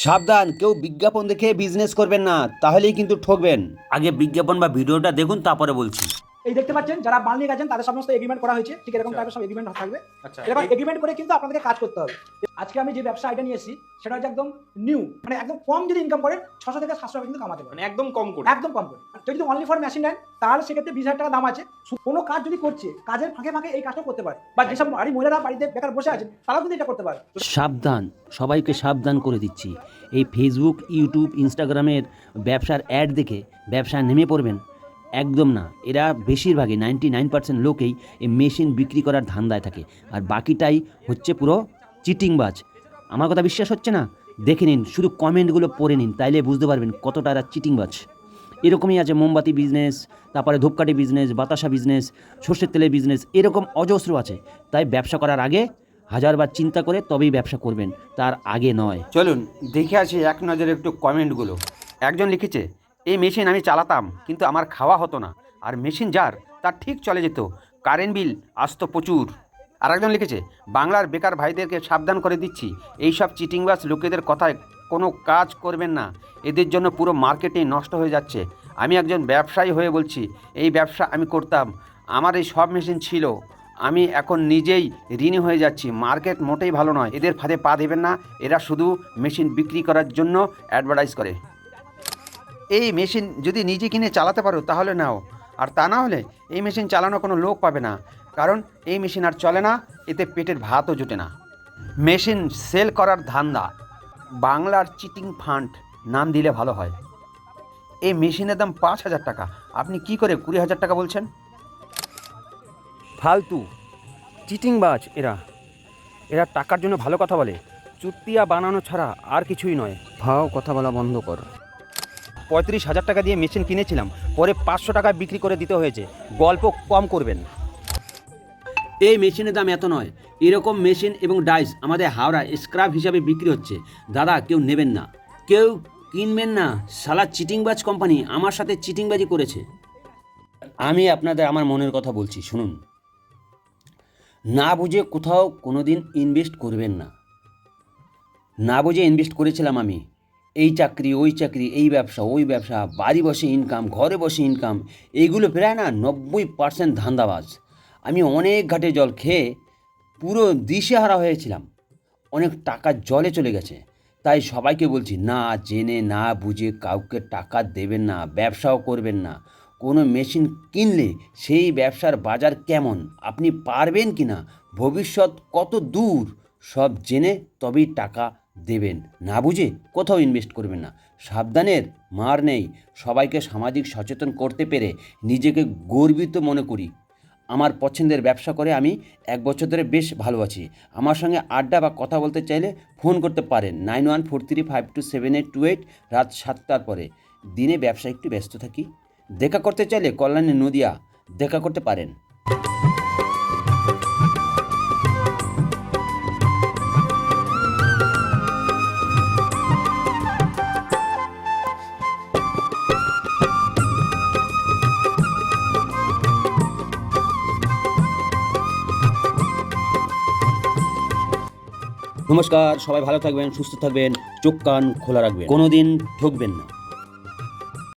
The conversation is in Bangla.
সাবধান, কেউ বিজ্ঞাপন দেখে বিজনেস করবেন না, তাহলেই কিন্তু ঠকবেন। আগে বিজ্ঞাপন বা ভিডিওটা দেখুন, তারপরে বলছি। এই দেখতে পাচ্ছেন যারা মাল নিয়ে গেছেন তাদের সমস্ত এগ্রিমেন্ট করা হয়েছে, ঠিক এরকম টাইপের সব এগ্রিমেন্ট থাকবে। এবার এগ্রিমেন্ট করে কিন্তু আপনাদেরকে কাজ করতে হবে। আজকে আমি যে ব্যবসা আইডিয়া নিয়ে এসেছি সেটা হচ্ছে একদম নিউ, মানে একদম কম যদি ইনকাম করেন 600 থেকে 700 টাকা কিন্তু কামাতে পারেন, মানে একদম কম করে। একদম কম করে। তো যদি অনলি ফর মেশিন নেন তাহলে সেক্ষেত্রে 20,000 টাকা দাম আছে। কোনো কাজ যদি করছে, কাজের ফাঁকে ফাঁকে এই কাজটা করতে পারে, বা যেসব বাড়ি মহিলারা বাড়িতে বেকার বসে আছেন তারাও কিন্তু এটা করতে পারে। সাবধান, সবাইকে সাবধান করে দিচ্ছি। এই ফেসবুক, ইউটিউব, ইনস্টাগ্রামের ব্যবসার অ্যাড দেখে ব্যবসায় নেমে পড়বেন একদম না। এরা বেশিরভাগই 99% লোকেই এই মেশিন বিক্রি করার ধান্দায় থাকে, আর বাকিটাই হচ্ছে পুরো চিটিংবাজ। আমার কথা বিশ্বাস হচ্ছে না? দেখে নিন, শুধু কমেন্টগুলো পড়ে নিন, তাইলে বুঝতে পারবেন কতটা এরা চিটিংবাজ। এরকমই আছে মোমবাতি বিজনেস, তারপরে ধূপকাঠি বিজনেস, বাতাসা বিজনেস, সর্ষের তেলের বিজনেস, এরকম অজস্র আছে। তাই ব্যবসা করার আগে হাজারবার চিন্তা করে তবেই ব্যবসা করবেন, তার আগে নয়। চলুন দেখে আসি এক নজরে একটু কমেন্টগুলো। একজন লিখেছে, এই মেশিন আমি চালাতাম কিন্তু আমার খাওয়া হতো না, আর মেশিন যার তার ঠিক চলে যেত, কারেন্ট বিল আসতো প্রচুর। আর একজন লিখেছে, বাংলার বেকার ভাইদেরকে সাবধান করে দিচ্ছি, এই সব চিটিংবাজ লোকেদের কথায় কোনো কাজ করবেন না, এদের জন্য পুরো মার্কেটে নষ্ট হয়ে যাচ্ছে। আমি একজন ব্যবসায়ী হয়ে বলছি, এই ব্যবসা আমি করতাম, আমার এই সব মেশিন ছিল, আমি এখন নিজেই ঋণী হয়ে যাচ্ছি। মার্কেট মোটেই ভালো নয়, এদের ফাঁদে পা দেবেন না, এরা শুধু মেশিন বিক্রি করার জন্য অ্যাডভার্টাইজ করে। এই মেশিন যদি নিজে কিনে চালাতে পারো তাহলে নাও, আর তা না হলে এই মেশিন চালানো কোনো লোক পাবে না, কারণ এই মেশিন আর চলে না, এতে পেটের ভাতও জোটে না। মেশিন সেল করার ধান্দা, বাংলার চিটিং ফান্ড নাম দিলে ভালো হয়। এই মেশিনের দাম 5,000 টাকা, আপনি কি করে 20,000 টাকা বলছেন? ফালতু চিটিংবাজ এরা টাকার জন্য ভালো কথা বলে, চুতিয়া বানানো ছাড়া আর কিছুই নয়। ভাও কথা বলা বন্ধ কর। 35,000 টাকা দিয়ে মেশিন কিনেছিলাম, পরে 500 টাকা বিক্রি করে দিতে হয়েছে, গল্প কম করবেন। এই মেশিনের দাম এত নয়। এরকম মেশিন এবং ডাইস আমাদের হাওড়া স্ক্র্যাপ হিসাবে বিক্রি হচ্ছে, দাদা কেউ নেবেন না, কেউ কিনবেন না। শালা চিটিংবাজ কোম্পানি আমার সাথে চিটিংবাজি করেছে। আমি আপনাদের আমার মনের কথা বলছি, শুনুন। না বুঝে কোথাও কোনো দিন ইনভেস্ট করবেন না। না বুঝে ইনভেস্ট করেছিলাম আমি, এই চাকরি ওই চাকরি, এই ব্যবসা ওই ব্যবসা, বাড়ি বসে ইনকাম, ঘরে বসে ইনকাম, এইগুলো প্রায় না 90% ধান্দাবাজ। আমি অনেক ঘাটে জল খেয়ে পুরো দিশেহারা হয়েছিলাম, অনেক টাকা জলে চলে গেছে। তাই সবাইকে বলছি, না জেনে না বুঝে কাউকে টাকা দেবেন না, ব্যবসাও করবেন না। কোনো মেশিন কিনলে সেই ব্যবসার বাজার কেমন, আপনি পারবেন কি না, ভবিষ্যৎ কত দূর, সব জেনে তবেই টাকা দেবেন। না বুঝে কোথাও ইনভেস্ট করবেন না। সাবধানের মার নেই। সবাইকে সামাজিক সচেতন করতে পেরে নিজেকে গর্বিত মনে করি। আমার পছন্দের ব্যবসা করে আমি 1 বছর ধরে বেশ ভালো আছি। আমার সঙ্গে আড্ডা বা কথা বলতে চাইলে ফোন করতে পারেন 9143527828, রাত 7টার পরে। দিনে ব্যবসা একটু ব্যস্ত থাকি। দেখা করতে চাইলে কল্যাণী নদিয়া দেখা করতে পারেন। নমস্কার, সবাই ভালো থাকবেন, সুস্থ থাকবেন, চোখ কান খোলা রাখবেন, কোনোদিন ঠকবেন না।